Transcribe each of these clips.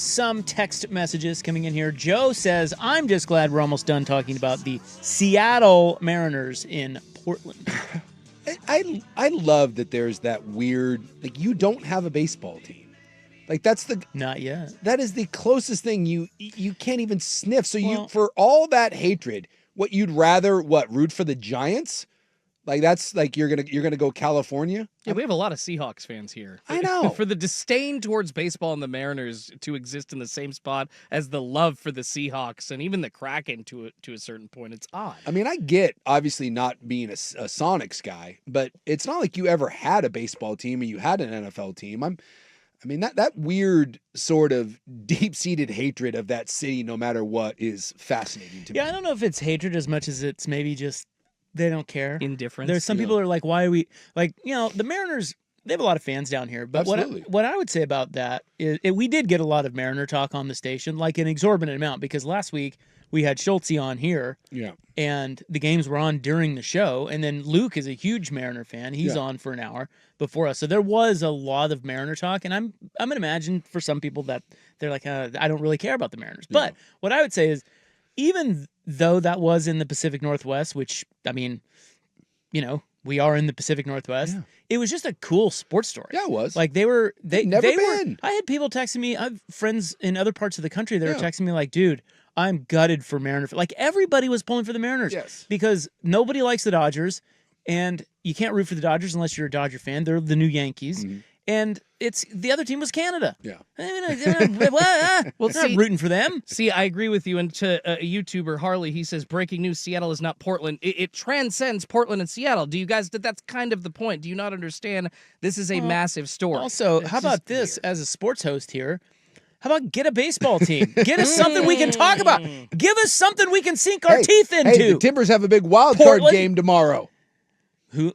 some text messages coming in here. Joe says, I'm just glad we're almost done talking about the Seattle Mariners in Portland. I love that there's that weird, like, you don't have a baseball team. Like, that's the... Not yet. That is the closest thing you can't even sniff. So you, for all that hatred, what you'd rather, root for the Giants? Like, that's like you're gonna go California? Yeah, we have a lot of Seahawks fans here. I know. For the disdain towards baseball and the Mariners to exist in the same spot as the love for the Seahawks and even the Kraken to a certain point, it's odd. I mean, I get, obviously, not being a Sonics guy, but it's not like you ever had a baseball team or you had an NFL team. I mean, that weird sort of deep-seated hatred of that city, no matter what, is fascinating to me. Yeah, I don't know if it's hatred as much as it's maybe just they don't care. Indifference. There's some people who are like, why are we... Like, the Mariners, they have a lot of fans down here. But what I would say about that is we did get a lot of Mariner talk on the station, like an exorbitant amount, because last week we had Schulte on here. Yeah. And the games were on during the show. And then Luke is a huge Mariner fan. He's on for an hour before us. So there was a lot of Mariner talk. And I'm going to imagine for some people that they're like, I don't really care about the Mariners. Yeah. But what I would say is, even though that was in the Pacific Northwest, which, I mean, we are in the Pacific Northwest, it was just a cool sports story. Yeah, it was. Like, they were... Never been. I had people texting me, I have friends in other parts of the country that were texting me like, dude, I'm gutted for Mariners. Like, everybody was pulling for the Mariners. Yes. Because nobody likes the Dodgers, and you can't root for the Dodgers unless you're a Dodger fan. They're the new Yankees. Mm-hmm. And the other team was Canada. Yeah. Well, not rooting for them. See, I agree with you. And to a YouTuber, Harley, he says, breaking news, Seattle is not Portland. It transcends Portland and Seattle. Do you guys, that's kind of the point. Do you not understand this is a massive story? Also, how about this as a sports host here? How about get a baseball team? Get us something we can talk about. Give us something we can sink our teeth into. Hey, the Timbers have a big wild card game tomorrow. Who?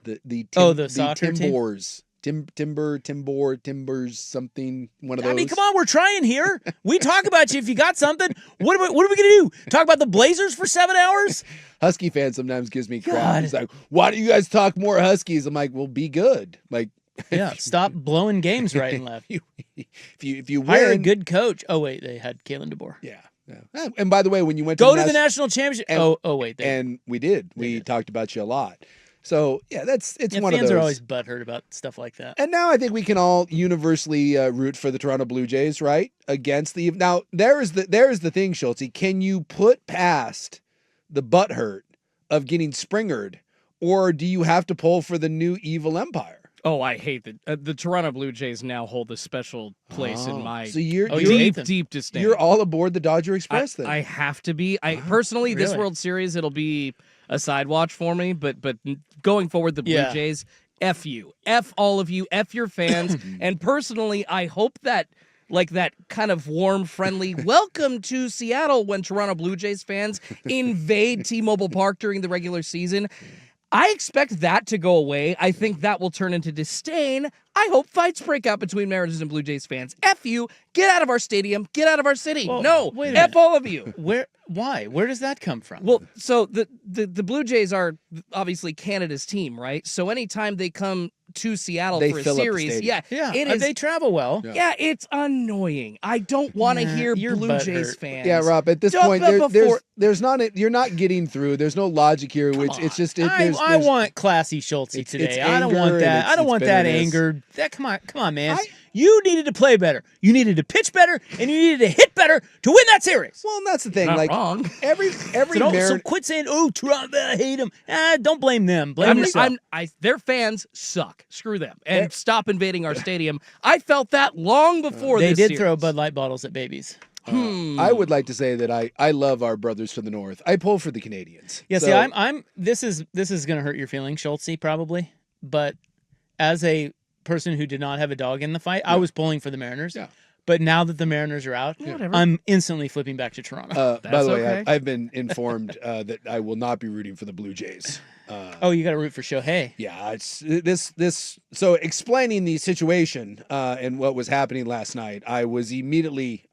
The soccer Timbers. Timbers, something, one of those. I mean, come on, we're trying here. We talk about you if you got something. What are we going to do? Talk about the Blazers for 7 hours? Husky fan sometimes gives me crap. He's like, why do you guys talk more Huskies? I'm like, well, be good. Like, yeah, stop blowing games right and left. If you win, hire a good coach. Oh, wait, they had Kalen DeBoer. Yeah. And by the way, when you went to the national championship, wait, and we did. We talked about you a lot. So, yeah, it's one of those. Fans are always butthurt about stuff like that. And now I think we can all universally root for the Toronto Blue Jays, right? Against the... Now, there is the thing, Schulte. Can you put past the butthurt of getting Springered, or do you have to pull for the new evil empire? Oh, I hate that. The Toronto Blue Jays now hold a special place in my deep disdain. You're all aboard the Dodger Express then? I have to be. Personally, this World Series, it'll be a side watch for me, but going forward, the Blue Jays, F you. F all of you. F your fans. And personally, I hope that that kind of warm, friendly welcome to Seattle when Toronto Blue Jays fans invade T-Mobile Park during the regular season. I expect that to go away. I think that will turn into disdain. I hope fights break out between Mariners and Blue Jays fans. F you. Get out of our stadium. Get out of our city. Well, no. F all of you. Why? Where does that come from? Well, so the Blue Jays are obviously Canada's team, right? So anytime they come to Seattle for a series, they travel well. Yeah, it's annoying. I don't want to hear Blue Jays fans. Yeah, Rob. At this point, there's not. You're not getting through. There's no logic here. It's just. I want classy Schulte today. I don't want that. I don't want that anger. Come on, man. You needed to play better. You needed to pitch better, and you needed to hit better to win that series. Well, and that's the thing. Not wrong. Every so quit saying, "Oh, Toronto, I hate them." Don't blame them. Blame yourself. Their fans suck. Screw them and stop invading our stadium. I felt that long before they this did series. Throw Bud Light bottles at babies. I would like to say that I love our brothers from the north. I pull for the Canadians. Yeah, see, this is going to hurt your feelings, Schulte, probably. But as a person who did not have a dog in the fight, I was pulling for the Mariners. Yeah. But now that the Mariners are out, I'm instantly flipping back to Toronto. By the way, I've been informed that I will not be rooting for the Blue Jays. You got to root for Shohei. Yeah, it's this. So explaining the situation and what was happening last night, I was immediately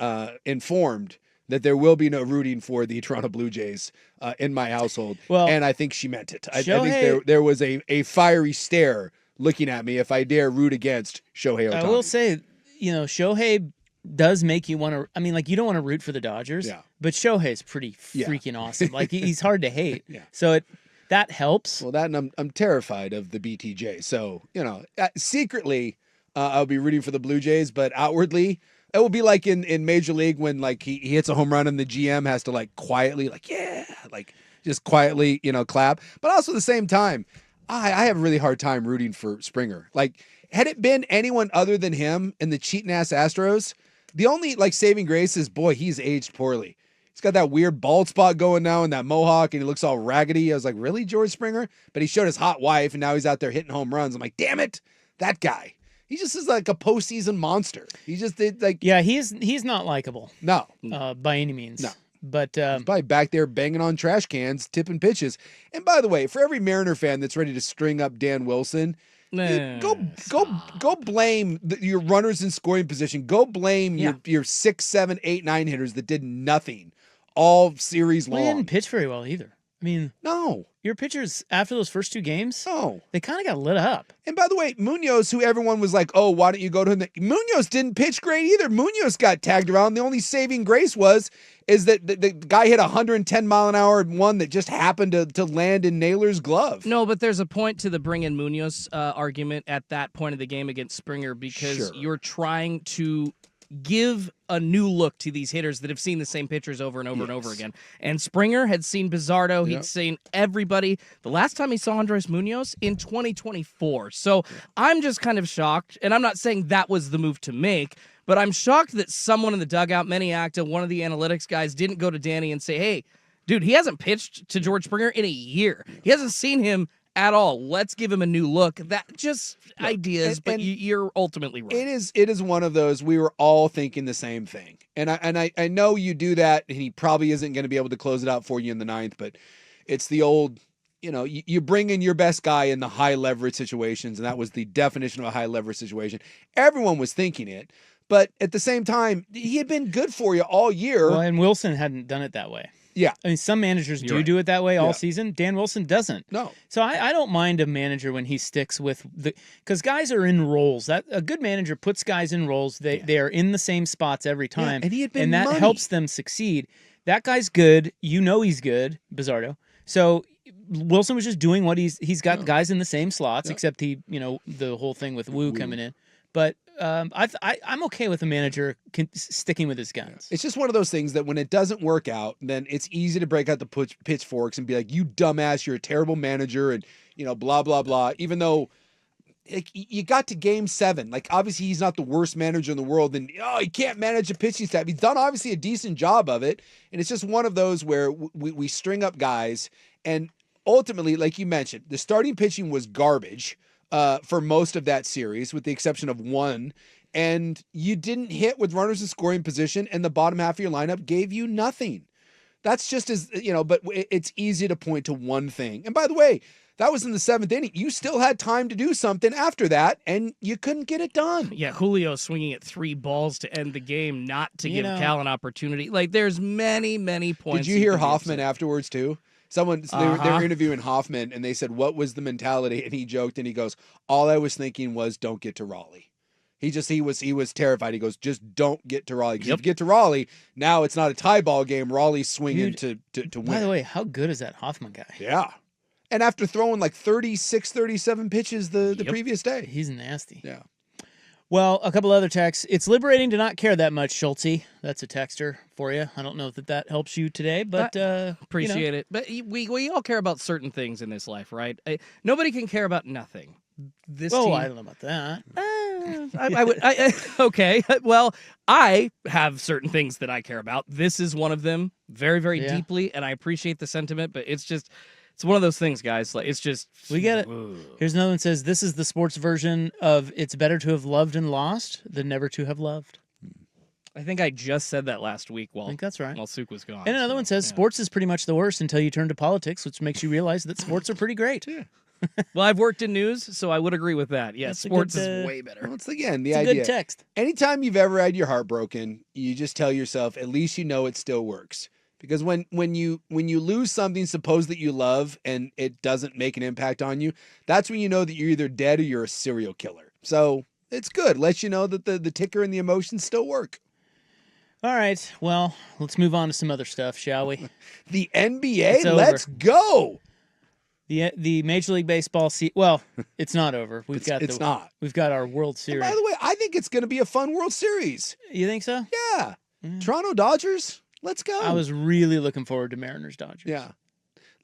informed that there will be no rooting for the Toronto Blue Jays in my household. Well, and I think she meant it. I think there was a fiery stare looking at me if I dare root against Shohei Ohtani. I will say, Shohei does make you want to. I mean, like you don't want to root for the Dodgers, Yeah. but Shohei's pretty freaking awesome. Like he's hard to hate. Yeah. So that helps. Well, that and I'm terrified of the BTJ. So secretly, I'll be rooting for the Blue Jays, but outwardly, it will be like in Major League when like he hits a home run and the GM has to like quietly just quietly clap. But also at the same time, I have a really hard time rooting for Springer. Like had it been anyone other than him and the cheating ass Astros, the only like saving grace is boy he's aged poorly. He's got that weird bald spot going now and that mohawk, and he looks all raggedy. I was like, really, George Springer? But he showed his hot wife, and now he's out there hitting home runs. I'm like, damn it, that guy. He just is like a postseason monster. He just did like he's not likable. No, by any means. No, but he's probably back there banging on trash cans, tipping pitches. And by the way, for every Mariner fan that's ready to string up Dan Wilson, go blame your runners in scoring position. Go blame your 6, 7, 8, 9 hitters that did nothing all series long. He didn't pitch very well either. I mean, no. Your pitchers after those first 2 games, they kind of got lit up. And by the way, Munoz, who everyone was like, oh, why don't you go to him? Munoz didn't pitch great either. Munoz got tagged around. The only saving grace is that the guy hit 110 mile an hour one that just happened to land in Naylor's glove. No, but there's a point to the bring in Munoz argument at that point of the game against Springer because you're trying to give a new look to these hitters that have seen the same pitchers over and over and over again. And Springer had seen Bizardo. He'd seen everybody. The last time he saw Andres Munoz in 2024. So I'm just kind of shocked. And I'm not saying that was the move to make, but I'm shocked that someone in the dugout, Manny Acta, one of the analytics guys, didn't go to Danny and say, hey, dude, he hasn't pitched to George Springer in a year. He hasn't seen him at all. Let's give him a new look. That just ideas, but you're ultimately right. It is one of those. We were all thinking the same thing, and I know you do that, and he probably isn't going to be able to close it out for you in the 9th. But it's the old, you bring in your best guy in the high leverage situations, and that was the definition of a high leverage situation. Everyone was thinking it, but at the same time, he had been good for you all year. Well, and Wilson hadn't done it that way. Yeah. I mean, some managers do it that way all season. Dan Wilson doesn't. No. So I don't mind a manager when he sticks with because guys are in roles. That a good manager puts guys in roles. They are in the same spots every time. And he had been and that money. helps them succeed. That guy's good. He's good, Bizardo. So Wilson was just doing what he's got guys in the same slots, except the whole thing with Wu coming in. But I'm okay with a manager sticking with his guns. It's just one of those things that when it doesn't work out, then it's easy to break out the pitchforks and be like, you dumbass, you're a terrible manager and, blah, blah, blah. Even though you got to game 7. Like, obviously, he's not the worst manager in the world. And, he can't manage a pitching staff. He's done, obviously, a decent job of it. And it's just one of those where we string up guys. And ultimately, like you mentioned, the starting pitching was garbage. For most of that series, with the exception of one, and you didn't hit with runners in scoring position, and the bottom half of your lineup gave you nothing. That's just as, but it's easy to point to one thing. And by the way, that was in the 7th inning. You still had time to do something after that, and you couldn't get it done. Yeah, Julio swinging at 3 balls to end the game, not to give Cal an opportunity. Like, there's many, many points. Did you hear Hoffman afterwards, too? They were interviewing Hoffman, and they said, what was the mentality? And he joked, and he goes, all I was thinking was, don't get to Raleigh. He was terrified. He goes, just don't get to Raleigh. If you get to Raleigh, now it's not a tie ball game. Raleigh's swinging to win. By the way, how good is that Hoffman guy? Yeah. And after throwing like 36, 37 pitches the previous day. He's nasty. Yeah. Well, a couple other texts. It's liberating to not care that much, Schultze. That's a texter for you. I don't know if that helps you today, but appreciate it. But we all care about certain things in this life, right? Nobody can care about nothing. This team, I don't know about that. I would. Okay. Well, I have certain things that I care about. This is one of them, very, very deeply, and I appreciate the sentiment. But it's one of those things, guys. Like, it's just we get it. Here's another one that says this is the sports version of it's better to have loved and lost than never to have loved. I think I just said that last week while I think that's right. While Suke was gone. And another one says sports is pretty much the worst until you turn to politics, which makes you realize that sports are pretty great. Yeah. Well, I've worked in news, so I would agree with that. Yeah, sports is way better. Well, it's again the it's idea. A good text. Anytime you've ever had your heart broken, you just tell yourself, at least you know it still works. Because when you lose something supposed that you love and it doesn't make an impact on you, that's when you know that you're either dead or you're a serial killer. So it's good. Lets you know that the ticker and the emotions still work. All right. Well, let's move on to some other stuff, shall we? The NBA, let's go. The Major League Baseball well, it's not over. We've got our World Series. And by the way, I think it's going to be a fun World Series. You think so? Yeah. Toronto Dodgers, let's go. I was really looking forward to Mariners Dodgers. Yeah.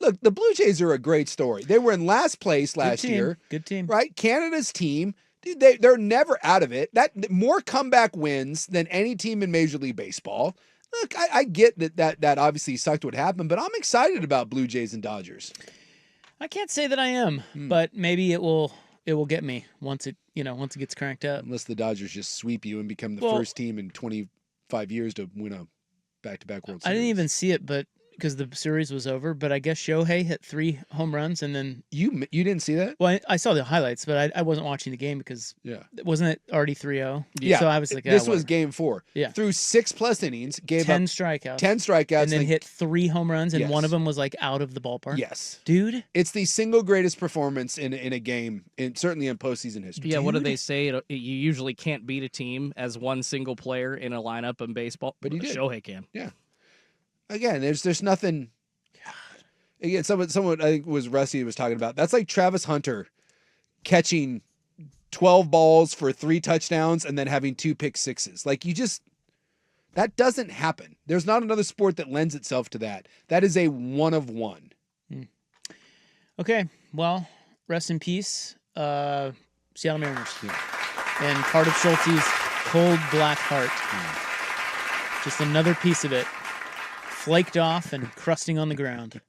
Look, the Blue Jays are a great story. They were in last place last year. Good team. Right? Canada's team. Dude, they're never out of it. That more comeback wins than any team in Major League Baseball. Look, I get that obviously sucked what happened, but I'm excited about Blue Jays and Dodgers. I can't say that I am, but maybe it will get me once it gets cranked up. Unless the Dodgers just sweep you and become the first team in 25 years to win a back-to-back World Series. I didn't even see it, but because the series was over, but I guess Shohei hit 3 home runs and then you didn't see that? Well, I saw the highlights, but I wasn't watching the game because wasn't it already 3-0? Yeah. So I was like, this was game 4. Yeah. Through 6+ innings, gave 10 up strikeouts. 10 strikeouts. And then hit 3 home runs, and Yes. one of them was like out of the ballpark. Yes. Dude. It's the single greatest performance in a game, certainly in postseason history. Yeah, what do they say? You usually can't beat a team as one single player in a lineup in baseball. But he did. Shohei can. Yeah. Again, there's nothing. Again, someone I think was Rusty was talking about. That's like Travis Hunter catching 12 balls for 3 touchdowns and then having 2 pick sixes. Like that doesn't happen. There's not another sport that lends itself to that. That is a one of one. Okay, well, rest in peace, Seattle Mariners. And part of Schulte's cold black heart. Just another piece of it flaked off and crusting on the ground.